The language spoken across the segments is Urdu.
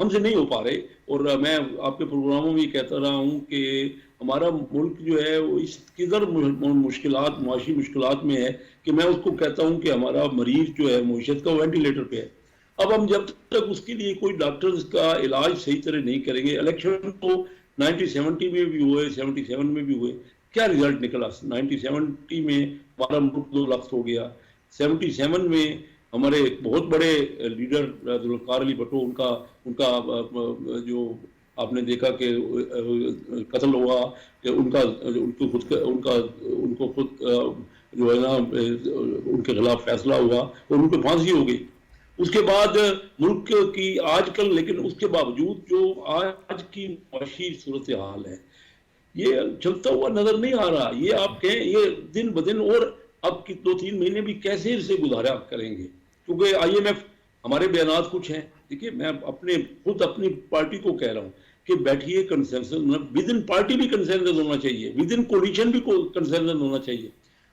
ہم سے نہیں ہو پا رہے. اور میں آپ کے پروگراموں میں کہتا رہا ہوں کہ ہمارا ملک جو ہے وہ اس قدر مشکلات معاشی مشکلات میں ہے کہ میں اس کو کہتا ہوں کہ ہمارا مریض جو ہے معیشت کا وینٹیلیٹر پہ ہے. اب ہم جب تک اس کے لیے کوئی ڈاکٹر اس کا علاج صحیح طرح نہیں کریں گے. الیکشن تو 1970 میں بھی ہوئے, 77 میں بھی ہوئے, کیا رزلٹ نکلا؟ 1970 میں ہمارا ملک 2 لاکھ ہو گیا. 77 میں ہمارے ایک بہت بڑے لیڈر ذوالفقار علی بھٹو, ان کا جو آپ نے دیکھا کہ قتل ہوا, کہ ان کو خود جو ہے نا ان کے خلاف فیصلہ ہوا اور ان کو پھانسی ہو گئی. اس کے بعد ملک کی آج کل, لیکن اس کے باوجود جو آج کی معاشی صورتحال ہے یہ چلتا ہوا نظر نہیں آ رہا. یہ آپ کہیں یہ دن بدن, اور اب کی 2-3 مہینے بھی کیسے اسے گزارا کریں گے؟ کیونکہ IMF ہمارے بیانات کچھ ہیں. دیکھیے میں خود اپنی پارٹی کو کہہ رہا ہوں کہ بیٹھیے, کنسنسس ود ان پارٹی بھی کنسنسس ہونا چاہیے, ود ان کولیشن بھی کنسنسس ہونا چاہیے.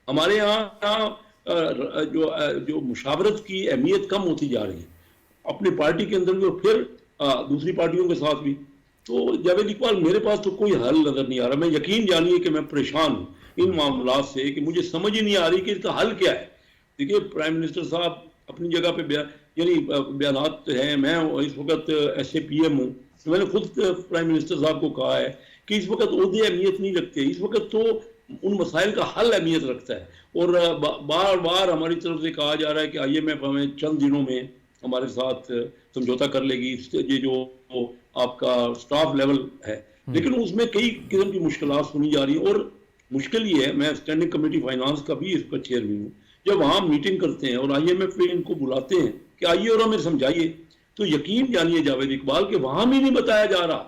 ہمارے یہاں جو مشاورت کی اہمیت کم ہوتی جا رہی ہے اپنی پارٹی کے اندر بھی اور پھر دوسری پارٹیوں کے ساتھ بھی. تو جاوید اقبال میرے پاس تو کوئی حل نظر نہیں آ رہا. میں یقین جانیے کہ میں پریشان ہوں ان معاملات سے کہ مجھے سمجھ ہی نہیں آ رہی کہ اس کا حل کیا ہے. دیکھیے پرائم منسٹر صاحب اپنی جگہ پہ بیانات ہیں. میں اس وقت SAPM ہوں. میں نے خود پرائم منسٹر صاحب کو کہا ہے کہ اس وقت عہدے اہمیت نہیں رکھتے, اس وقت تو ان مسائل کا حل اہمیت رکھتا ہے. اور بار بار ہماری طرف سے کہا جا رہا ہے کہ IMF ہمیں چند دنوں میں ہمارے ساتھ سمجھوتا کر لے گی, یہ جو آپ کا سٹاف لیول ہے. لیکن اس میں کئی قسم کی مشکلات سنی جا رہی ہیں. اور مشکل یہ ہے, میں اسٹینڈنگ کمیٹی فائنانس کا بھی اس کا چیئرمین ہوں, جب وہاں میٹنگ کرتے ہیں اور IMF پہ ان کو بلاتے ہیں کہ آئیے اور ہمیں سمجھائیے, تو یقین جانیے جاوید اقبال کہ وہاں بھی نہیں بتایا جا رہا.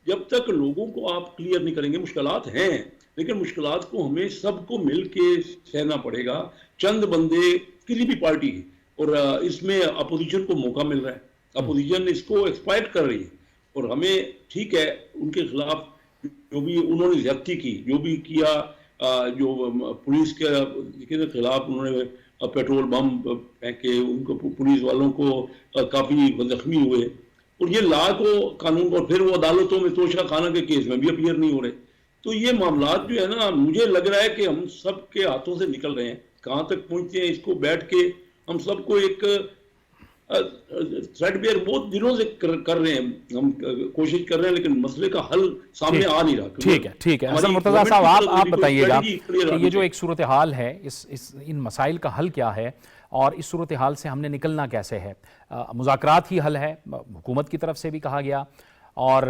جب تک لوگوں کو آپ کلیئر نہیں کریں گے, مشکلات ہیں لیکن مشکلات کو ہمیں سب کو مل کے سہنا پڑے گا. چند بندے کسی بھی پارٹی کی, اور اس میں اپوزیشن کو موقع مل رہا ہے, اپوزیشن اس کو ایکسپلائٹ کر رہی ہے, اور ہمیں ٹھیک ہے ان کے خلاف جو بھی انہوں نے زیادتی کی, جو بھی کیا, جو پولیس کے خلاف انہوں نے پیٹرول بم پھینکے, ان کو پولیس والوں کو کافی زخمی ہوئے, اور یہ لا کو قانون, اور پھر وہ عدالتوں میں توشہ خانہ کے کیس میں بھی اپیئر نہیں ہو رہے. تو یہ معاملات جو ہے نا, مجھے لگ رہا ہے کہ ہم سب کے ہاتھوں سے نکل رہے ہیں. کہاں تک پہنچتے ہیں اس کو بیٹھ کے ہم سب کو ایک تھریڈ بیئر بہت دنوں سے کر رہے ہیں, ہم کوشش کر رہے ہیں, لیکن مسئلے کا حل سامنے آ نہیں رہا. ٹھیک ہے حسن مرتضیٰ صاحب, آپ بتائیے گا کہ یہ جو ایک صورتحال ہے, ان مسائل کا حل کیا ہے, اور اس صورتحال سے ہم نے نکلنا کیسے ہے؟ مذاکرات ہی حل ہے, حکومت کی طرف سے بھی کہا گیا, اور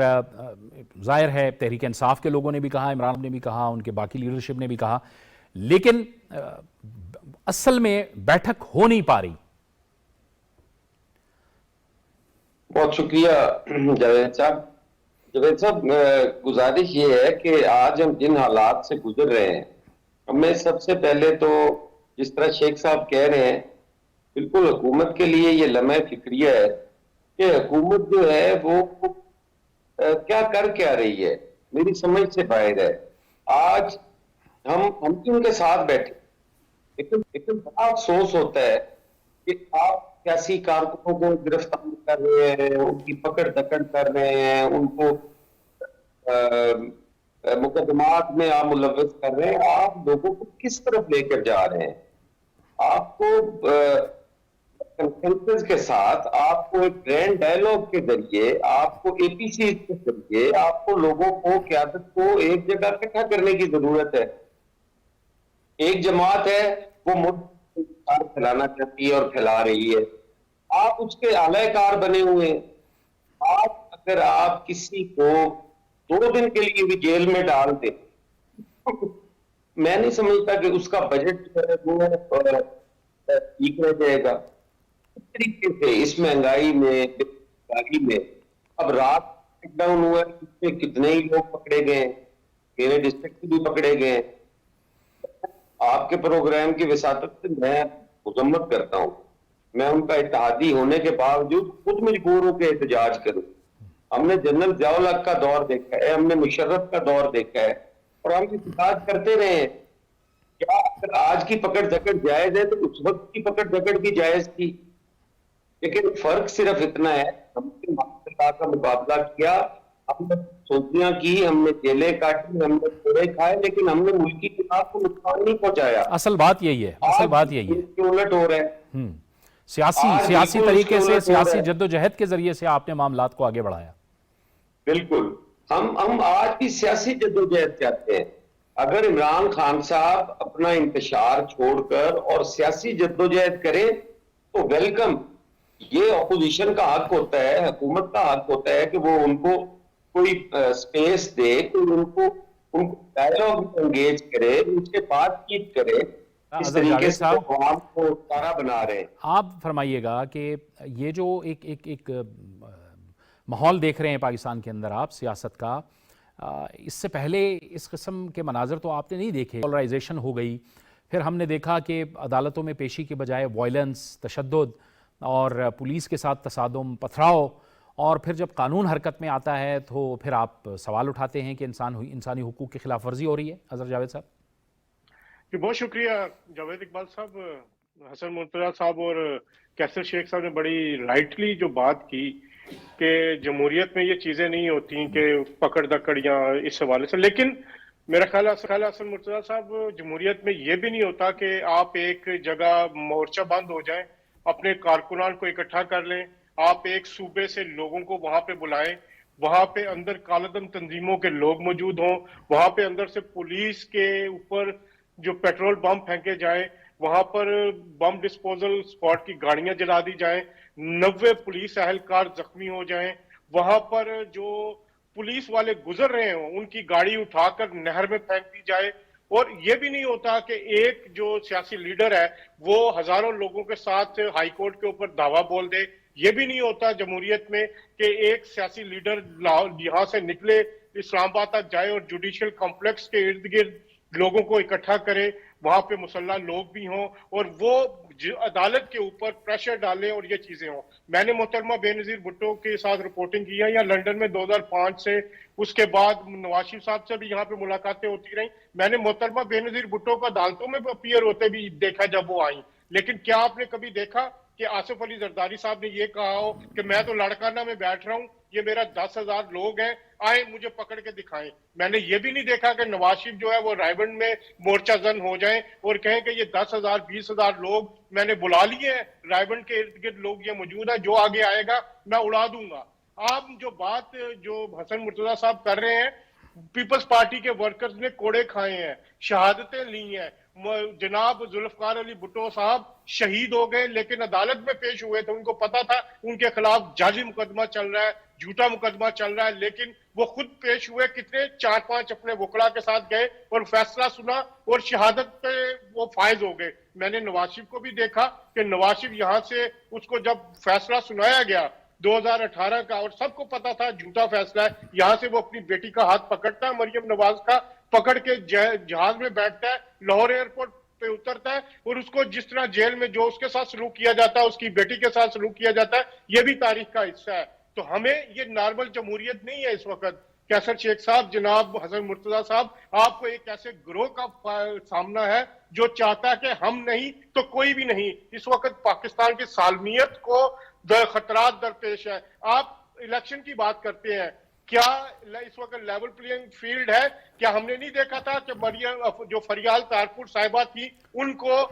ظاہر ہے تحریک انصاف کے لوگوں نے بھی کہا, عمران نے بھی کہا, ان کے باقی لیڈرشپ نے بھی کہا, لیکن اصل میں بیٹھک ہو نہیں پا رہی. بہت شکریہ جاوید صاحب. جاوید صاحب, گزارش یہ ہے کہ آج ہم جن حالات سے گزر رہے ہیں, ہمیں سب سے پہلے تو جس طرح شیخ صاحب کہہ رہے ہیں, بالکل حکومت کے لیے یہ لمحہ فکریہ ہے کہ حکومت جو ہے وہ کیا کر کیا رہی ہے, میری سمجھ سے باہر ہے. آج ہم ان کے ساتھ بیٹھے, لیکن بڑا افسوس ہوتا ہے کہ آپ سیاسی کارکنوں کو گرفتار کر رہے ہیں, ان کی پکڑ دکڑ کر رہے ہیں, ان کو مقدمات میں آپ ملوث کر رہے ہیں. آپ لوگوں کو کس طرف لے کر جا رہے ہیں؟ آپ کو کنسنسس کے ساتھ, آپ کو ایک گرینڈ ڈائیلاگ کے ذریعے, آپ کو APC کے ذریعے, آپ کو لوگوں کو, قیادت کو ایک جگہ اکٹھا کرنے کی ضرورت ہے. ایک جماعت ہے وہ ملک پھیلانا چاہتی ہے اور پھیلا رہی ہے, آپ اس کے اعلی کار بنے ہوئے ہیں. اگر آپ کسی کو 2 دن کے لیے بھی جیل میں ڈال دیں, میں نہیں سمجھتا کہ اس کا بجٹ جو ہے وہ ٹھیک رہ جائے گا. اس طریقے سے اس مہنگائی میں اب رات لاک ڈاؤن ہوا ہے, اس میں کتنے ہی لوگ پکڑے گئے, میرے ڈسٹرکٹ بھی پکڑے گئے. آپ کے پروگرام کی وساطت سے میں مذمت کرتا ہوں, میں ان کا اتحادی ہونے کے باوجود خود مجبور ہوں کہ احتجاج کروں. ہم نے جنرل ضیاء الحق کا دور دیکھا ہے, ہم نے مشرف کا دور دیکھا ہے, اور ہم احتجاج کرتے رہے ہیں. کیا اگر آج کی پکڑ دکڑ جائز ہے تو اس وقت کی پکڑ دکڑ بھی جائز تھی. لیکن فرق صرف اتنا ہے, ہم کے بتا کا مقابلہ کیا، ہم نے سوچیاں کی، ہم نے جیلیں کاٹی، ہم نے کوڑے کھائے، لیکن ہم نے ملکی جناب کو نقصان نہیں پہنچایا۔ اصل بات یہی ہے، اصل بات یہی ہے۔ اس کے الٹ ہو رہا ہے، سیاسی بالکل اس کے طریقے سے، الٹ ہو رہا سیاسی ہے۔ جدوجہد کے ذریعے سے آپ نے معاملات کو آگے بڑھایا۔ بالکل، ہم آج کی سیاسی جدوجہد چاہتے ہیں۔ اگر عمران خان صاحب اپنا انتشار چھوڑ کر اور سیاسی جدوجہد کریں تو ویلکم، یہ اپوزیشن کا حق ہوتا ہے، حکومت کا حق ہوتا ہے کہ وہ ان کو کوئی سپیس دے، کوئی ان کو ڈائیلاگ میں انگیج کرے، ان سے بات چیت کرے۔ اس اظہر طریقے جاوید سے وہ صاحب، عوام کو تارا بنا رہے ہیں۔ آپ فرمائیے گا کہ یہ جو ایک ماحول دیکھ رہے ہیں پاکستان کے اندر آپ سیاست کا، اس سے پہلے اس قسم کے مناظر تو آپ نے نہیں دیکھے۔ پولرائزیشن ہو گئی، پھر ہم نے دیکھا کہ عدالتوں میں پیشی کے بجائے وائلنس، تشدد اور پولیس کے ساتھ تصادم، پتھراؤ، اور پھر جب قانون حرکت میں آتا ہے تو پھر آپ سوال اٹھاتے ہیں کہ انسانی حقوق کی خلاف ورزی ہو رہی ہے۔ اظہر جاوید صاحب جی بہت شکریہ جاوید اقبال صاحب، حسن مرتضیٰ صاحب اور کیسر شیخ صاحب نے بڑی رائٹلی جو بات کی کہ جمہوریت میں یہ چیزیں نہیں ہوتی کہ پکڑ دکڑ یا اس حوالے سے، لیکن میرا خیال ہے حسن مرتضیٰ صاحب، جمہوریت میں یہ بھی نہیں ہوتا کہ آپ ایک جگہ مورچہ بند ہو جائیں، اپنے کارکنان کو اکٹھا کر لیں، آپ ایک صوبے سے لوگوں کو وہاں پہ بلائیں، وہاں پہ اندر کالعدم تنظیموں کے لوگ موجود ہوں، وہاں پہ اندر سے پولیس کے اوپر جو پیٹرول بم پھینکے جائیں، وہاں پر بم ڈسپوزل سکواڈ کی گاڑیاں جلا دی جائیں، 90 پولیس اہلکار زخمی ہو جائیں، وہاں پر جو پولیس والے گزر رہے ہوں ان کی گاڑی اٹھا کر نہر میں پھینک دی جائے، اور یہ بھی نہیں ہوتا کہ ایک جو سیاسی لیڈر ہے وہ ہزاروں لوگوں کے ساتھ ہائی کورٹ کے اوپر دعویٰ بول دے، یہ بھی نہیں ہوتا جمہوریت میں کہ ایک سیاسی لیڈر یہاں سے نکلے اسلام آباد تک جائے اور جوڈیشل کمپلیکس کے ارد گرد لوگوں کو اکٹھا کرے، وہاں پہ مسلح لوگ بھی ہوں اور وہ عدالت کے اوپر پریشر ڈالیں اور یہ چیزیں ہوں۔ میں نے محترمہ بے نظیر بھٹو کے ساتھ رپورٹنگ کی ہے، یا لنڈن میں 2005 سے، اس کے بعد نواز شریف صاحب سے بھی یہاں پہ ملاقاتیں ہوتی رہیں، میں نے محترمہ بے نظیر بھٹو کو عدالتوں میں اپیئر ہوتے بھی دیکھا جب وہ آئیں، لیکن کیا آپ نے کبھی دیکھا کہ آصف علی زرداری صاحب نے یہ کہا ہو کہ میں تو لاڑکانہ میں بیٹھ رہا ہوں، یہ میرا 10,000 لوگ ہیں، آئیں مجھے پکڑ کے دکھائیں؟ میں نے یہ بھی نہیں دیکھا کہ نواز شریف جو ہے وہ رائبنڈ میں مورچہ زن ہو جائیں اور کہیں کہ یہ 10,000 20,000 لوگ میں نے بلا لیے ہیں، رائبنڈ کے ارد گرد لوگ یہ موجود ہیں، جو آگے آئے گا میں اڑا دوں گا۔ آپ جو بات جو حسن مرتضیٰ صاحب کر رہے ہیں، پیپلز پارٹی کے ورکرز نے کوڑے کھائے ہیں، شہادتیں لی ہیں، جناب ذوالفقار علی بھٹو صاحب شہید ہو گئے لیکن عدالت میں پیش ہوئے تھے، ان کو پتا تھا ان کے خلاف جعلی مقدمہ چل رہا ہے، جھوٹا مقدمہ چل رہا ہے، لیکن وہ خود پیش ہوئے، کتنے 4-5 اپنے وکلا کے ساتھ گئے اور فیصلہ سنا اور شہادت پہ وہ فائز ہو گئے۔ میں نے نواز شریف کو بھی دیکھا کہ نواز شریف یہاں سے اس کو جب فیصلہ سنایا گیا 2018 کا، اور سب کو پتا تھا جھوٹا فیصلہ ہے، یہاں سے وہ اپنی بیٹی کا ہاتھ پکڑتا ہے مریم نواز کا، پکڑ کے جہاز میں بیٹھتا ہے، لاہور ایئرپورٹ پہ اترتا ہے، اور اس کو جس طرح جیل میں جو اس کے ساتھ سلوک کیا جاتا ہے، اس کی بیٹی کے ساتھ سلوک کیا جاتا ہے، یہ بھی تاریخ کا حصہ ہے۔ تو ہمیں یہ نارمل جمہوریت نہیں ہے اس وقت۔ کیسر شیخ صاحب، جناب حسن مرتضیٰ صاحب، آپ کو ایک ایسے گروہ کا سامنا ہے جو چاہتا ہے کہ ہم نہیں تو کوئی بھی نہیں۔ اس وقت پاکستان کی سالمیت کو خطرات درپیش ہے۔ آپ الیکشن کی بات کرتے ہیں، کیا اس وقت لیول پلینگ فیلڈ ہے؟ کیا ہم نے نہیں دیکھا تھا کہ مریم جو فریال تارپور صاحبہ تھی، ان کو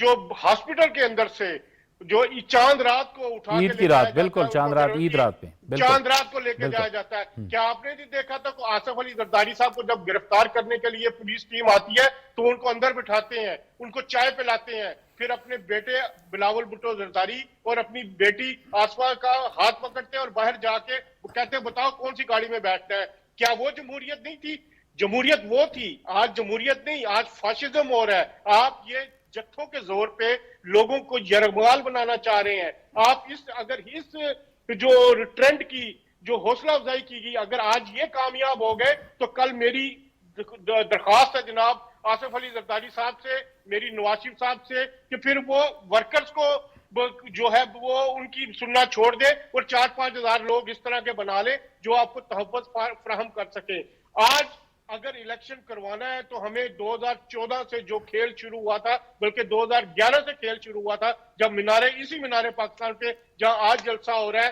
جو ہاسپٹل کے اندر سے جو چاند رات کو اٹھا کے عید کی رات، بالکل چاند رات، عید رات پہ چاند رات کو لے کے جایا جاتا ہے؟ کیا آپ نے نہیں دیکھا تھا کہ آصف علی زرداری صاحب کو جب گرفتار کرنے کے لیے پولیس ٹیم آتی ہے تو ان کو اندر بٹھاتے ہیں، ان کو چائے پلاتے ہیں، پھر اپنے بیٹے بلاول بھٹو زرداری اور اپنی بیٹی آصفہ کا ہاتھ پکڑتے ہیں اور باہر جا کے کہتے ہیں بتاؤ کون سی گاڑی میں بیٹھنا ہے؟ کیا وہ جمہوریت نہیں تھی؟ جمہوریت وہ تھی، آج جمہوریت نہیں، آج فاشزم ہو رہا ہے۔ آپ یہ جتھوں کے زور پہ لوگوں کو یرغمال بنانا چاہ رہے ہیں۔ آپ اگر اس جو ٹرینڈ کی جو حوصلہ افزائی کی گئی، اگر آج یہ کامیاب ہو گئے تو کل میری درخواست ہے جناب آصف علی زرداری صاحب سے، میری نواز شریف صاحب سے، کہ پھر وہ ورکرز کو جو ہے وہ ان کی سننا چھوڑ دے اور 4-5 ہزار لوگ اس طرح کے بنا لے جو آپ کو تحفظ فراہم کر سکیں۔ آج اگر الیکشن کروانا ہے تو ہمیں 2014 سے جو کھیل شروع ہوا تھا، بلکہ 2011 سے کھیل شروع ہوا تھا، جب اسی مینار پاکستان پہ جہاں آج جلسہ ہو رہا ہے،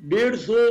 150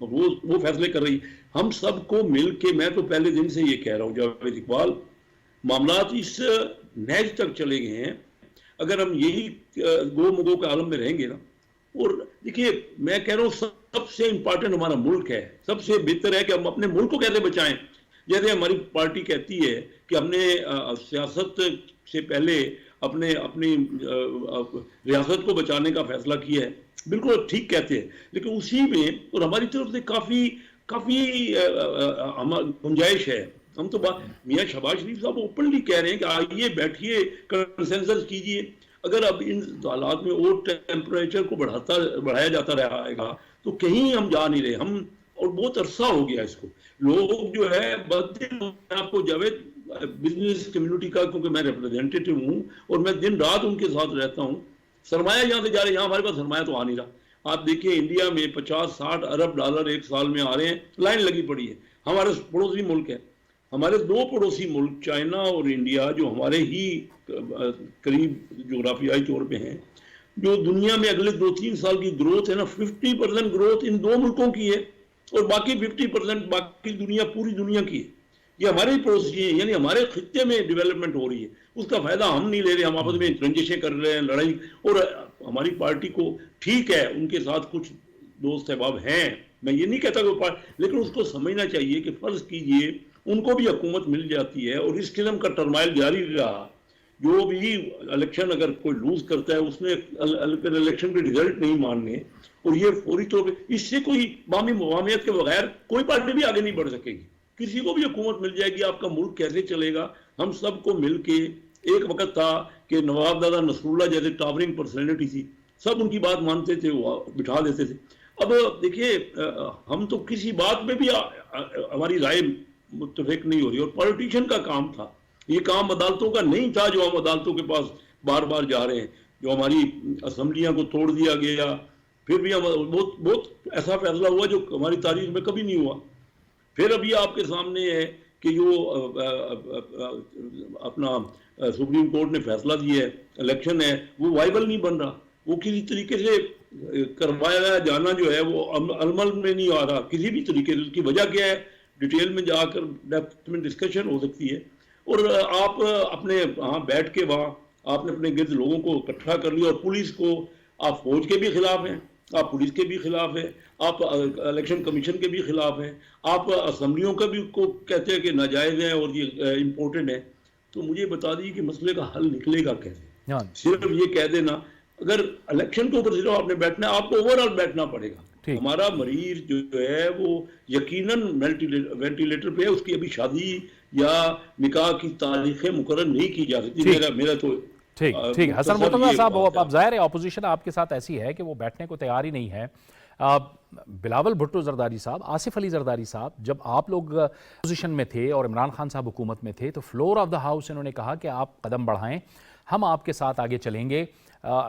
وہ فیصلے کر رہی ہے. ہم سب کو مل کے, میں تو پہلے دن سے یہ کہہ رہا ہوں جاوید اقبال, معاملات اس نہج تک چلے گئے ہیں. اگر ہم یہی گو مگو کے عالم میں رہیں گے نا, اور دیکھیے میں کہہ رہا ہوں سب سے امپورٹنٹ ہمارا ملک ہے, سب سے بہتر ہے کہ ہم اپنے ملک کو کیسے بچائیں. جیسے ہماری پارٹی کہتی ہے کہ ہم نے سیاست سے پہلے اپنی ریاست کو بچانے کا فیصلہ کیا ہے, بالکل ٹھیک کہتے ہیں, لیکن اسی میں اور ہماری طرف سے کافی گنجائش ہے. ہم تو میاں شہباز شریف صاحب اوپنلی کہہ رہے ہیں کہ آئیے بیٹھیے کنسنسس کیجئے. اگر اب ان حالات میں اور ٹیمپریچر کو بڑھایا جاتا رہا گا تو کہیں ہم جا نہیں رہے. ہم اور بہت عرصہ ہو گیا اس کو, لوگ جو ہے آپ کو جاوید بزنس کمیونٹی کا, کیونکہ میں ریپرزینٹیٹو ہوں اور میں دن رات ان کے ساتھ رہتا ہوں, سرمایہ یہاں سے جا رہے ہیں, یہاں ہمارے پاس سرمایہ تو آ نہیں رہا. آپ دیکھیں انڈیا میں 50-60 ارب ڈالر ایک سال میں آ رہے ہیں, لائن لگی پڑی ہے. ہمارے پڑوسی ملک ہے, ہمارے 2 پڑوسی ملک چائنا اور انڈیا جو ہمارے ہی قریب جغرافیائی طور پہ ہیں, جو دنیا میں اگلے 2-3 سال کی گروتھ ہے نا, 50% گروتھ ان 2 ملکوں کی ہے اور باقی 50% باقی دنیا, پوری دنیا کی ہے. یہ ہمارے ہی پڑوسی ہیں, یعنی ہمارے خطے میں ڈیولپمنٹ ہو رہی ہے, اس کا فائدہ ہم نہیں لے رہے. ہم آپس میں رنجشیں کر رہے ہیں, لڑائی. اور ہماری پارٹی کو ٹھیک ہے ان کے ساتھ کچھ دوست احباب ہیں, میں یہ نہیں کہتا کہ, لیکن اس کو سمجھنا چاہیے کہ فرض کیجئے ان کو بھی حکومت مل جاتی ہے اور اس قسم کا ٹرمائل جاری رہا, جو بھی الیکشن اگر کوئی لوز کرتا ہے اس نے الیکشن کے رزلٹ نہیں ماننے, اور یہ فوری طور پہ اس سے کوئی باہمی مفاہمت کے بغیر کوئی پارٹی بھی آگے نہیں بڑھ سکے گی. کسی کو بھی حکومت مل جائے گی, آپ کا ملک کیسے چلے گا. ہم سب کو مل کے, ایک وقت تھا کہ نواب دادا نصر اللہ جیسے ٹاورنگ پرسنالٹی تھی, سب ان کی بات مانتے تھے, وہ بٹھا دیتے تھے. اب دیکھیے ہم تو کسی بات میں بھی ہماری رائے متفق نہیں ہو رہی, اور پولیٹیشین کا کام تھا, یہ کام عدالتوں کا نہیں تھا جو ہم عدالتوں کے پاس بار بار جا رہے ہیں. جو ہماری اسمبلیاں کو توڑ دیا گیا, پھر بھی بہت ایسا فیصلہ ہوا جو ہماری تاریخ میں کبھی نہیں ہوا. پھر ابھی آپ کے سامنے ہے کہ جو اپنا سپریم کورٹ نے فیصلہ دیا ہے, الیکشن ہے, وہ وائبل نہیں بن رہا. وہ کسی طریقے سے کروایا جانا جو ہے وہ عمل میں نہیں آ رہا کسی بھی طریقے سے. اس کی وجہ کیا ہے, ڈیٹیل میں جا کر ڈیپتھ میں ڈسکشن ہو سکتی ہے. اور آپ اپنے وہاں بیٹھ کے وہاں آپ نے اپنے گرد لوگوں کو اکٹھا کر لیا, اور پولیس کو, آپ فوج کے بھی خلاف ہیں, آپ پولیس کے بھی خلاف ہیں, آپ الیکشن کمیشن کے بھی خلاف ہیں, آپ اسمبلیوں کا بھی کو کہتے ہیں کہ ناجائز ہیں اور یہ امپورٹنٹ ہے. تو مجھے بتا دیجیے کہ مسئلے کا حل نکلے گا کیسے؟ صرف یہ کہہ دینا, اگر الیکشن کے اوپر صرف آپ نے بیٹھنا ہے, آپ کو اوور آل بیٹھنا پڑے گا. ہمارا مریض جو ہے وہ یقیناً وینٹیلیٹر پہ ہے, اس کی ابھی شادی یا نکاح کی تاریخیں مقرر نہیں کی جا سکتی. میرا تو ٹھیک حسن مرتضیٰ صاحب, اب ظاہر ہے اپوزیشن آپ کے ساتھ ایسی ہے کہ وہ بیٹھنے کو تیار ہی نہیں ہے. بلاول بھٹو زرداری صاحب, آصف علی زرداری صاحب, جب آپ لوگ اپوزیشن میں تھے اور عمران خان صاحب حکومت میں تھے تو فلور آف دا ہاؤس انہوں نے کہا کہ آپ قدم بڑھائیں, ہم آپ کے ساتھ آگے چلیں گے.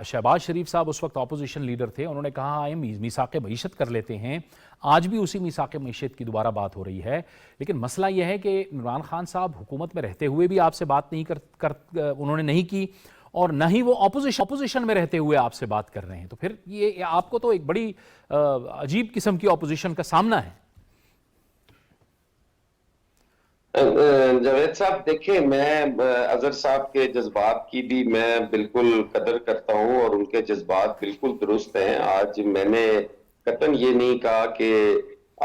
شہباز شریف صاحب اس وقت اپوزیشن لیڈر تھے, انہوں نے کہا ہم میثاق معیشت کر لیتے ہیں. آج بھی اسی میثاق معیشت کی دوبارہ بات ہو رہی ہے, لیکن مسئلہ یہ ہے کہ عمران خان صاحب حکومت میں رہتے ہوئے بھی آپ سے بات انہوں نے نہیں کی, اور نہ ہی وہ اپوزیشن میں رہتے ہوئے آپ سے بات کر رہے ہیں. تو پھر یہ آپ کو تو ایک بڑی عجیب قسم کی اپوزیشن کا سامنا ہے. جاوید صاحب دیکھیں, میں اظہر صاحب کے جذبات کی بھی میں بالکل قدر کرتا ہوں اور ان کے جذبات بالکل درست ہیں. آج میں نے قطعاً یہ نہیں کہا کہ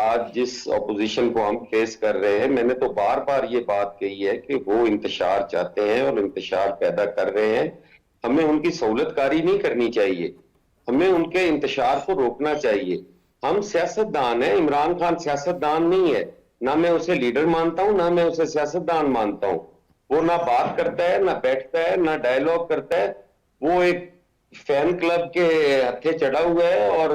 آج جس اپوزیشن کو ہم فیس کر رہے ہیں, میں نے تو بار بار یہ بات کہی ہے کہ وہ انتشار چاہتے ہیں اور انتشار پیدا کر رہے ہیں. ہمیں ان کی سہولت کاری نہیں کرنی چاہیے, ہمیں ان کے انتشار کو روکنا چاہیے. ہم سیاستدان ہیں, عمران خان سیاستدان نہیں ہے, نہ میں اسے لیڈر مانتا ہوں نہ میں اسے سیاستدان مانتا ہوں. وہ نہ بات کرتا ہے, نہ بیٹھتا ہے, نہ ڈائیلاگ کرتا ہے. وہ ایک فین کلب کے ہتھے چڑھا ہوا ہے اور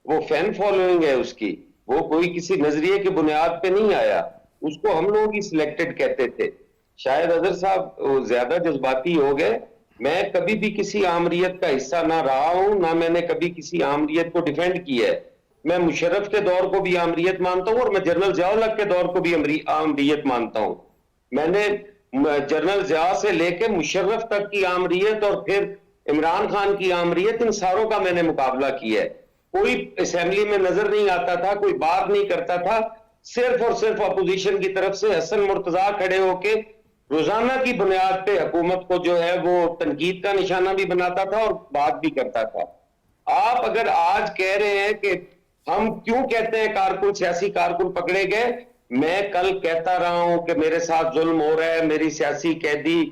وہ فین فالوئنگ ہے اس کی. وہ کوئی کسی نظریے کی بنیاد پہ نہیں آیا, اس کو ہم لوگ ہی سلیکٹڈ کہتے تھے. شاید اظہر صاحب زیادہ جذباتی ہو گئے. میں کبھی بھی کسی عامریت کا حصہ نہ رہا ہوں, نہ میں نے کبھی کسی عامریت کو ڈیفینڈ کیا ہے. میں مشرف کے دور کو بھی عامریت مانتا ہوں اور میں جنرل ضیاء الحق کے دور کو بھی عامریت مانتا ہوں. میں نے جنرل ضیاء سے لے کے مشرف تک کی عامریت اور پھر عمران خان کی عامریت, ان ساروں کا میں نے مقابلہ کیا ہے. کوئی اسمبلی میں نظر نہیں آتا تھا, کوئی بات نہیں کرتا تھا, صرف اور صرف اپوزیشن کی طرف سے حسن مرتضیٰ کھڑے ہو کے روزانہ کی بنیاد پہ حکومت کو جو ہے وہ تنقید کا نشانہ بھی بناتا تھا اور بات بھی کرتا تھا. آپ اگر آج کہہ رہے ہیں کہ ہم کیوں کہتے ہیں کارکن, سیاسی کارکن پکڑے گئے, میں کل کہتا رہا ہوں کہ میرے ساتھ ظلم ہو رہا ہے, میری سیاسی قیدی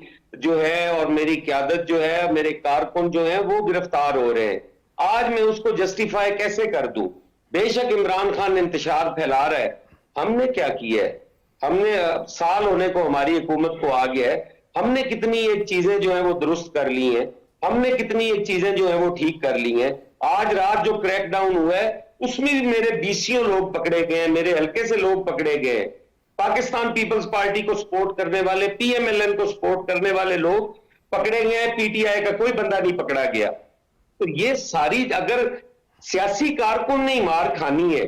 جو ہے اور میری قیادت جو ہے, میرے کارکن جو ہیں وہ گرفتار ہو رہے ہیں. آج میں اس کو جسٹیفائی کیسے کر دوں؟ بے شک عمران خان انتشار پھیلا رہا ہے, ہم نے کیا کیا ہے؟ ہم نے سال ہونے کو ہماری حکومت کو آ گیا ہے, ہم نے کتنی ایک چیزیں جو ہیں وہ درست کر لی ہیں, ہم نے کتنی ایک چیزیں جو ہیں وہ ٹھیک کر لی ہیں. آج رات جو کریک ڈاؤن ہوا ہے اس میں بھی میرے 20 لوگ پکڑے گئے ہیں, میرے حلقے سے لوگ پکڑے گئے ہیں. پاکستان پیپلز پارٹی کو سپورٹ کرنے والے, پی ایم ایل این کو سپورٹ کرنے والے لوگ پکڑے گئے ہیں, پی ٹی آئی کا کوئی بندہ نہیں پکڑا گیا. تو یہ ساری, اگر سیاسی کارکن نے مار کھانی ہے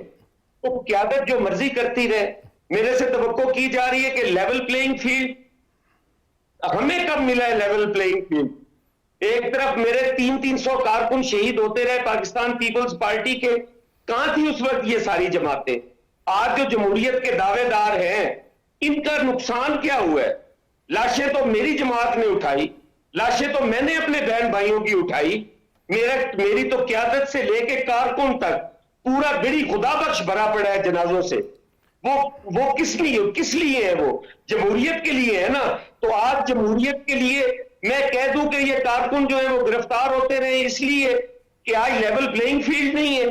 تو قیادت جو مرضی کرتی رہے. میرے سے توقع کی جا رہی ہے کہ لیول پلینگ فیلڈ, ہمیں کب ملا ہے لیول پلینگ فیلڈ؟ ایک طرف میرے 300 کارکن شہید ہوتے رہے پاکستان پیپلز پارٹی کے, کہاں تھی اس وقت یہ ساری جماعتیں؟ آج جو جمہوریت کے دعوے دار ہیں ان کا نقصان کیا ہوا ہے؟ لاشیں تو میری جماعت نے اٹھائی, لاشیں تو میں نے اپنے بہن بھائیوں کی اٹھائی, میری تو قیادت سے لے کے کارکن تک پورا گڑی خدا بخش بھرا پڑا ہے جنازوں سے. وہ کس لیے ہے؟ وہ جمہوریت کے لیے ہے نا. تو آج جمہوریت کے لیے میں کہہ دوں کہ یہ کارکن جو ہیں وہ گرفتار ہوتے رہے اس لیے کہ آج لیول پلینگ فیلڈ نہیں ہے.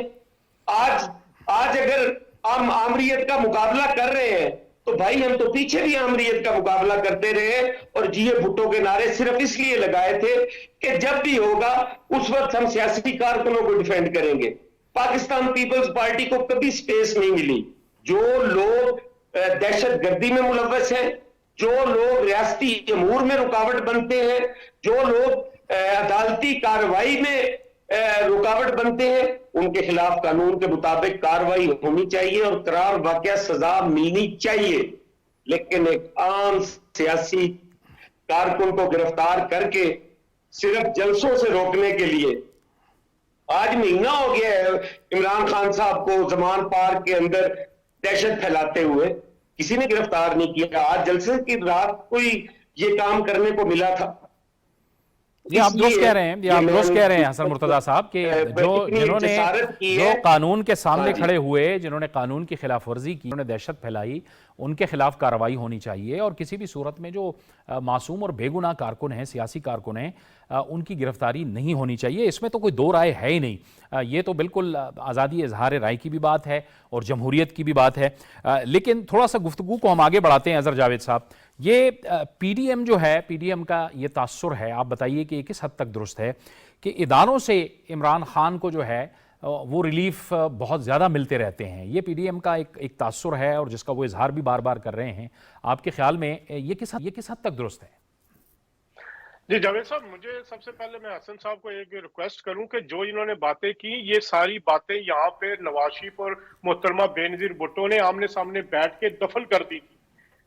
آج اگر ہم آمریت کا مقابلہ کر رہے ہیں تو بھائی ہم تو پیچھے بھی آمریت کا مقابلہ کرتے رہے, اور جی بھٹو کے نعرے صرف اس لیے لگائے تھے کہ جب بھی ہوگا اس وقت ہم سیاسی کارکنوں کو ڈیفینڈ کریں گے. پاکستان پیپلز پارٹی کو کبھی سپیس نہیں ملی. جو لوگ دہشت گردی میں ملوث ہیں, جو لوگ ریاستی امور میں رکاوٹ بنتے ہیں, جو لوگ عدالتی کارروائی میں رکاوٹ بنتے ہیں, ان کے خلاف قانون کے مطابق کارروائی ہونی چاہیے اور قرار واقعہ سزا ملنی چاہیے. لیکن ایک عام سیاسی کارکن کو گرفتار کر کے صرف جلسوں سے روکنے کے لیے, آج مہینہ ہو گیا ہے عمران خان صاحب کو زمان پارک کے اندر دہشت پھیلاتے ہوئے, کسی نے گرفتار نہیں کیا. آج جلسے کی رات کوئی یہ کام کرنے کو ملا تھا. یہ آپ درست کہہ رہے ہیں, یہ آپ درست کہہ رہے ہیں حسن مرتضیٰ صاحب کہ جنہوں نے جو قانون کے سامنے کھڑے ہوئے, جنہوں نے قانون کی خلاف ورزی کی, جنہوں نے دہشت پھیلائی, ان کے خلاف کارروائی ہونی چاہیے. اور کسی بھی صورت میں جو معصوم اور بے گناہ کارکن ہیں, سیاسی کارکن ہیں, ان کی گرفتاری نہیں ہونی چاہیے. اس میں تو کوئی دو رائے ہے ہی نہیں. یہ تو بالکل آزادی اظہار رائے کی بھی بات ہے اور جمہوریت کی بھی بات ہے. لیکن تھوڑا سا گفتگو کو ہم آگے بڑھاتے ہیں. اظہر جاوید صاحب, یہ پی ڈی ایم جو ہے, پی ڈی ایم کا یہ تاثر ہے, آپ بتائیے کہ کس حد تک درست ہے کہ اداروں سے عمران خان کو جو ہے وہ ریلیف بہت زیادہ ملتے رہتے ہیں؟ یہ پی ڈی ایم کا ایک تاثر ہے اور جس کا وہ اظہار بھی بار بار کر رہے ہیں. آپ کے خیال میں یہ کس حد تک درست ہے؟ جی جاوید صاحب, مجھے سب سے پہلے میں حسن صاحب کو ایک ریکویسٹ کروں کہ جو انہوں نے باتیں کی, یہ ساری باتیں یہاں پہ نواز شریف اور محترمہ بے نظیر بھٹو نے آمنے سامنے بیٹھ کے دفن کر دی تھی.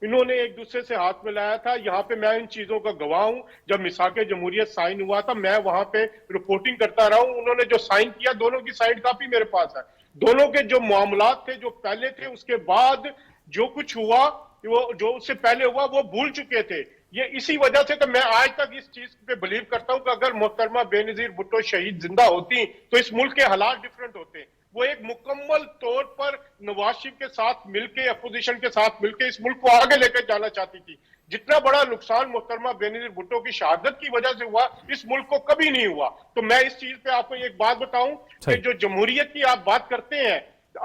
انہوں نے ایک دوسرے سے ہاتھ ملایا تھا. یہاں پہ میں ان چیزوں کا گواہ ہوں. جب میثاق جمہوریت سائن ہوا تھا میں وہاں پہ رپورٹنگ کرتا رہا ہوں. انہوں نے جو سائن کیا, دونوں کی سائن کاپی میرے پاس ہے. دونوں کے جو معاملات تھے, جو پہلے تھے, اس کے بعد جو کچھ ہوا, وہ جو اس سے پہلے ہوا, وہ بھول چکے تھے. یہ اسی وجہ سے تو میں آج تک اس چیز پہ بلیو کرتا ہوں کہ اگر محترمہ بے نظیر بھٹو شہید زندہ ہوتی تو اس ملک کے حالات ڈیفرنٹ ہوتے. وہ ایک مکمل طور پر نواز شریف کے ساتھ مل کے, اپوزیشن کے ساتھ مل کے اس ملک کو آگے لے کر جانا چاہتی تھی. جتنا بڑا نقصان محترمہ بے نظیر بھٹو کی شہادت کی وجہ سے ہوا, اس ملک کو کبھی نہیں ہوا. تو میں اس چیز پہ آپ کو ایک بات بتاؤں کہ جو جمہوریت کی آپ بات کرتے ہیں,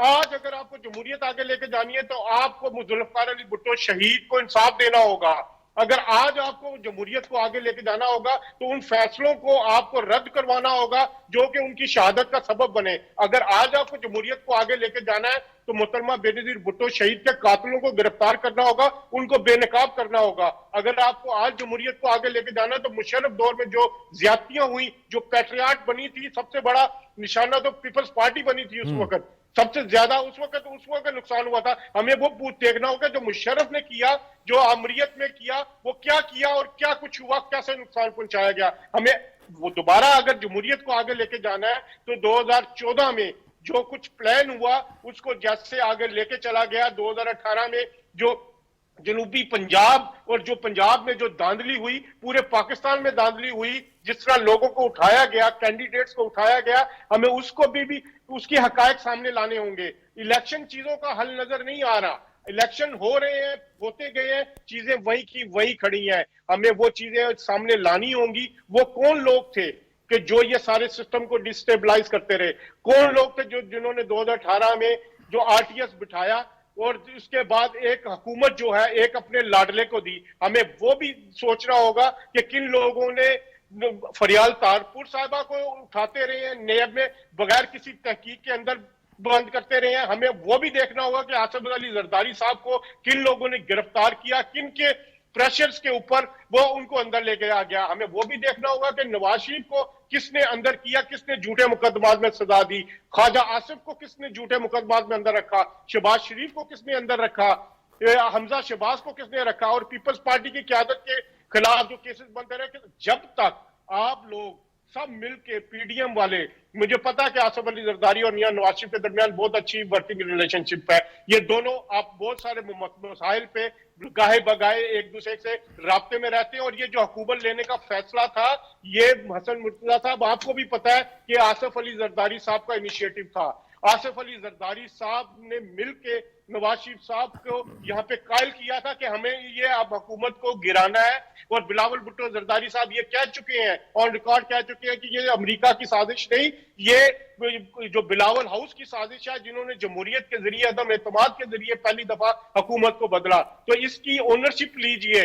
آج اگر آپ کو جمہوریت آگے لے کے جانی ہے تو آپ کو ذوالفقار علی بھٹو شہید کو انصاف دینا ہوگا. اگر آج آپ کو جمہوریت کو آگے لے کے جانا ہوگا تو ان فیصلوں کو آپ کو رد کروانا ہوگا جو کہ ان کی شہادت کا سبب بنے. اگر آج آپ کو جمہوریت کو آگے لے کے جانا ہے تو محترمہ بے نظیر بھٹو شہید کے قاتلوں کو گرفتار کرنا ہوگا, ان کو بے نقاب کرنا ہوگا. اگر آپ کو آج جمہوریت کو آگے لے کے جانا ہے تو مشرف دور میں جو زیادتیاں ہوئی, جو پیٹریاٹ بنی تھی, سب سے بڑا نشانہ تو پیپلز پارٹی بنی تھی اس وقت, سب سے زیادہ اس وقت نقصان ہوا تھا. ہمیں وہ دیکھنا ہوگا جو مشرف نے کیا, جو آمریت میں کیا, وہ کیا کیا اور کیا کچھ ہوا, کیسے نقصان پہنچایا گیا. ہمیں وہ دوبارہ اگر جمہوریت کو آگے لے کے جانا ہے تو 2014 میں جو کچھ پلان ہوا اس کو جیسے آگے لے کے چلا گیا. 2018 میں جو جنوبی پنجاب اور جو پنجاب میں جو داندلی ہوئی, پورے پاکستان میں داندلی ہوئی, جس طرح لوگوں کو اٹھایا گیا, کینڈیڈیٹس کو اٹھایا گیا, ہمیں اس کو بھی اس کے حقائق سامنے لانے ہوں گے. الیکشن چیزوں کا حل نظر نہیں آ رہا, الیکشن ہو رہے ہیں, ہوتے گئے ہیں, چیزیں وہی کی وہی کھڑی ہیں. ہمیں وہ چیزیں سامنے لانی ہوں گی. وہ کون لوگ تھے کہ جو یہ سارے سسٹم کو ڈسٹیبلائز کرتے رہے؟ کون لوگ تھے جنہوں نے 2018 میں جو آر ٹی ایس بٹھایا اور اس کے بعد ایک حکومت جو ہے ایک اپنے لاڈلے کو دی؟ ہمیں وہ بھی سوچنا ہوگا کہ کن لوگوں نے فریال تارپور صاحبہ کو اٹھاتے رہے ہیں, نیب میں بغیر کسی تحقیق کے اندر بند کرتے رہے ہیں. ہمیں وہ بھی دیکھنا ہوگا کہ آصف علی زرداری صاحب کو کن لوگوں نے گرفتار کیا, کن کے پریشرز کے اوپر وہ ان کو اندر لے کے آ گیا. ہمیں وہ بھی دیکھنا ہوگا کہ نواز شریف کو کس نے اندر کیا, کس نے جھوٹے مقدمات میں سزا دی, خواجہ آصف کو کس نے جھوٹے مقدمات میں اندر رکھا, شہباز شریف کو کس نے اندر رکھا, حمزہ شہباز کو کس نے رکھا, اور پیپلز پارٹی کی قیادت کے خلاف جو کیسز بنتے رہے. جب تک آپ لوگ سب مل کے پی ڈی ایم والے, مجھے پتا کہ آصف علی زرداری اور میاں نواز شریف کے درمیان بہت اچھی ورکنگ ریلیشن شپ ہے, یہ دونوں آپ بہت سارے مسائل پہ گاہے بگاہے ایک دوسرے سے رابطے میں رہتے ہیں. اور یہ جو حکومت لینے کا فیصلہ تھا, یہ حسن مرتضیٰ صاحب آپ کو بھی پتا ہے کہ آصف علی زرداری صاحب کا انیشیٹو تھا. آصف علی زرداری صاحب نے مل کے نواز شریف صاحب کو یہاں پہ قائل کیا تھا کہ ہمیں یہ اب حکومت کو گرانا ہے. اور بلاول بھٹو زرداری صاحب یہ کہہ چکے ہیں, آن ریکارڈ کہہ چکے ہیں کہ یہ امریکہ کی سازش نہیں, یہ جو بلاول ہاؤس کی سازش ہے, جنہوں نے جمہوریت کے ذریعے, عدم اعتماد کے ذریعے پہلی دفعہ حکومت کو بدلا. تو اس کی اونرشپ لیجئے.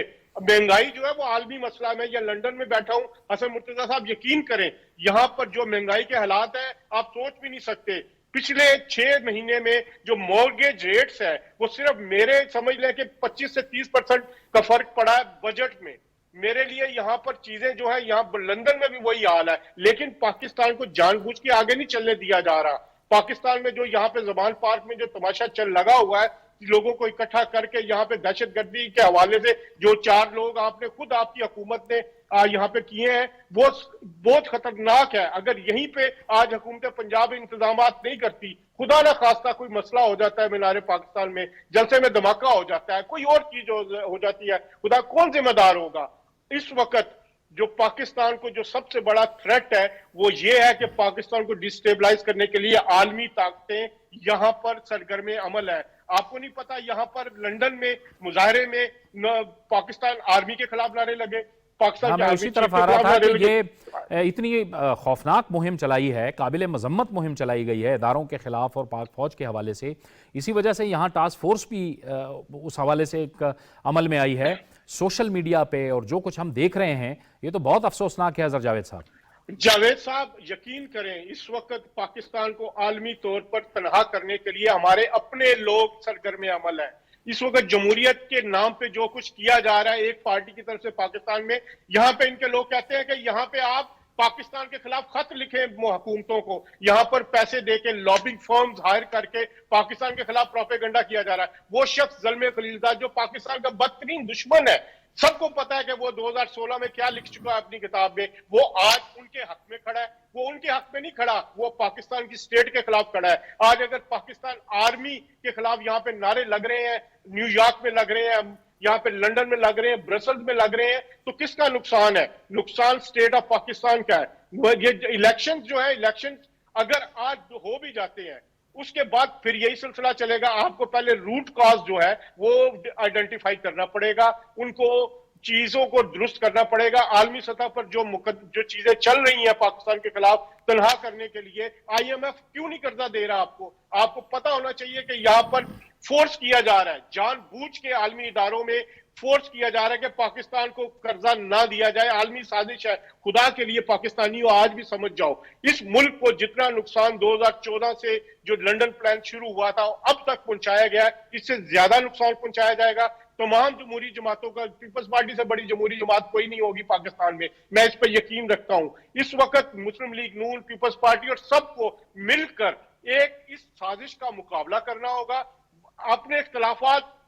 مہنگائی جو ہے وہ عالمی مسئلہ. میں یہ لندن میں بیٹھا ہوں, حسن مرتضیٰ صاحب یقین کریں, یہاں پر جو مہنگائی کے حالات ہیں آپ سوچ بھی نہیں سکتے. پچھلے 6 مہینے میں جو مورگیج ریٹس ہے وہ صرف میرے سمجھ لیں کہ 25 سے 30% کا فرق پڑا ہے بجٹ میں. میرے لیے یہاں پر چیزیں جو ہے, یہاں لندن میں بھی وہی حال ہے, لیکن پاکستان کو جان بوجھ کے آگے نہیں چلنے دیا جا رہا. پاکستان میں جو یہاں پہ زبان پارک میں جو تماشا چل لگا ہوا ہے, لوگوں کو اکٹھا کر کے یہاں پہ دہشت گردی کے حوالے سے جو 4 لوگ آپ نے خود آپ کی حکومت نے یہاں پہ کیے ہیں, وہ بہت خطرناک ہے. اگر یہیں پہ آج حکومت پنجاب انتظامات نہیں کرتی, خدا نہ خواستہ کوئی مسئلہ ہو جاتا ہے مینار پاکستان میں, جلسے میں دھماکہ ہو جاتا ہے, کوئی اور چیز ہو جاتی ہے, خدا کون ذمہ دار ہوگا؟ اس وقت جو پاکستان کو جو سب سے بڑا تھریٹ ہے وہ یہ ہے کہ پاکستان کو ڈسٹیبلائز کرنے کے لیے عالمی طاقتیں یہاں پر سرگرم عمل ہے. آپ کو نہیں پتا یہاں پر لندن میں مظاہرے میں پاکستان آرمی کے خلاف نعرے لگے, پاکستان میں اسی طرف آ رہا تھا کہ یہ اتنی خوفناک مہم چلائی ہے, قابل مذمت مہم چلائی گئی ہے اداروں کے خلاف اور پاک فوج کے حوالے سے. اسی وجہ سے یہاں ٹاسک فورس بھی اس حوالے سے ایک عمل میں آئی ہے. سوشل میڈیا پہ اور جو کچھ ہم دیکھ رہے ہیں یہ تو بہت افسوسناک ہے. حضرت جاوید صاحب, جاوید صاحب یقین کریں, اس وقت پاکستان کو عالمی طور پر تنہا کرنے کے لیے ہمارے اپنے لوگ سرگرم عمل ہیں. اس وقت جمہوریت کے نام پہ جو کچھ کیا جا رہا ہے ایک پارٹی کی طرف سے پاکستان میں, یہاں پہ ان کے لوگ کہتے ہیں کہ یہاں پہ آپ پاکستان کے خلاف خط لکھیں حکومتوں کو, یہاں پر پیسے دے کے لابنگ فرمز ہائر کر کے پاکستان کے خلاف پروپیگنڈا کیا جا رہا ہے. وہ شخص زلمے خلیلزاد جو پاکستان کا بدترین دشمن ہے, سب کو پتا ہے کہ وہ 2016 میں کیا لکھ چکا ہے اپنی کتاب میں, وہ آج ان کے حق میں کھڑا ہے. وہ ان کے حق میں نہیں کھڑا, وہ پاکستان کی سٹیٹ کے خلاف کھڑا ہے. آج اگر پاکستان آرمی کے خلاف یہاں پہ نعرے لگ رہے ہیں, نیو یارک میں لگ رہے ہیں, یہاں پہ لندن میں لگ رہے ہیں, برسلز میں لگ رہے ہیں, تو کس کا نقصان ہے؟ نقصان سٹیٹ آف پاکستان کا ہے. یہ الیکشن جو ہے, الیکشن اگر آج ہو بھی جاتے ہیں اس کے بعد پھر یہی سلسلہ چلے گا. آپ کو پہلے روٹ کاز جو ہے وہ آئیڈینٹیفائی کرنا پڑے گا, ان کو چیزوں کو درست کرنا پڑے گا. عالمی سطح پر جو چیزیں چل رہی ہیں پاکستان کے خلاف تنہا کرنے کے لیے, آئی ایم ایف کیوں نہیں قرضہ دے رہا؟ آپ کو پتا ہونا چاہیے کہ یہاں پر فورس کیا جا رہا ہے, جان بوجھ کے عالمی اداروں میں فورس کیا جا رہا ہے کہ پاکستان کو قرضہ نہ دیا جائے. عالمی سازش ہے. خدا کے لیے پاکستانیوں آج بھی سمجھ جاؤ, اس ملک کو جتنا نقصان 2014 سے جو لندن پلان شروع ہوا تھا اب تک پہنچایا گیا ہے, اس سے زیادہ نقصان پہنچایا جائے گا. تمام جمہوری جماعتوں کا, پیپلز پارٹی سے بڑی جمہوری جماعت کوئی نہیں ہوگی پاکستان میں, میں اس پہ یقین رکھتا ہوں. اس وقت مسلم لیگ نون, پیپلز پارٹی اور سب کو مل کر ایک اس سازش کا مقابلہ کرنا ہوگا. اپنے اختلافات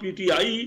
PTI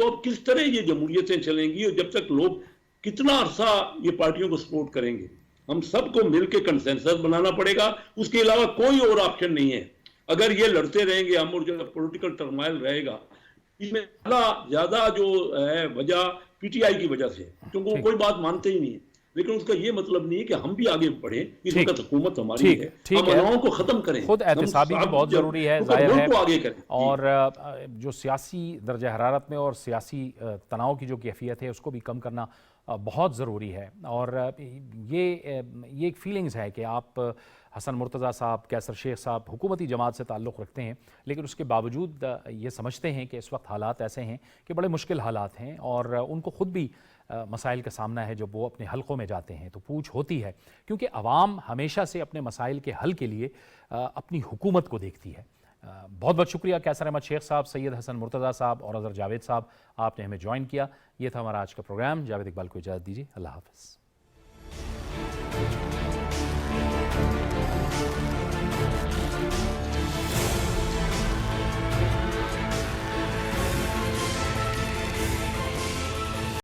تو اب کس طرح یہ جمہوریتیں چلیں گی اور جب تک لوگ کتنا عرصہ یہ پارٹیوں کو سپورٹ کریں گے؟ ہم سب کو مل کے کنسنسس بنانا پڑے گا، اس کے علاوہ کوئی اور آپشن نہیں ہے۔ اگر یہ لڑتے رہیں گے ہم اور جو پولیٹیکل ٹرمائل رہے گا، اس میں زیادہ جو ہے وجہ پی ٹی آئی کی وجہ سے، کیونکہ وہ کوئی بات مانتے ہی نہیں ہے، لیکن اس کا یہ مطلب نہیں ہے کہ ہم بھی آگے بڑھیں، اس وقت حکومت ہماری ہے، ہم اناؤں کو ختم کریں، خود احتسابی بھی بہت ضروری ہے، ظاہر ہے، اور جو سیاسی درجہ حرارت میں اور سیاسی تناؤ کی جو کیفیت ہے اس کو بھی کم کرنا بہت ضروری ہے۔ اور یہ ایک فیلنگز ہے کہ آپ حسن مرتضیٰ صاحب، کیسر شیخ صاحب حکومتی جماعت سے تعلق رکھتے ہیں، لیکن اس کے باوجود یہ سمجھتے ہیں کہ اس وقت حالات ایسے ہیں کہ بڑے مشکل حالات ہیں، اور ان کو خود بھی مسائل کا سامنا ہے جب وہ اپنے حلقوں میں جاتے ہیں تو پوچھ ہوتی ہے، کیونکہ عوام ہمیشہ سے اپنے مسائل کے حل کے لیے اپنی حکومت کو دیکھتی ہے۔ بہت بہت شکریہ کیسر احمد شیخ صاحب، سید حسن مرتضیٰ صاحب اور اظہر جاوید صاحب، آپ نے ہمیں جوائن کیا۔ یہ تھا ہمارا آج کا پروگرام۔ جاوید اقبال کو اجازت دیجیے، اللہ حافظ۔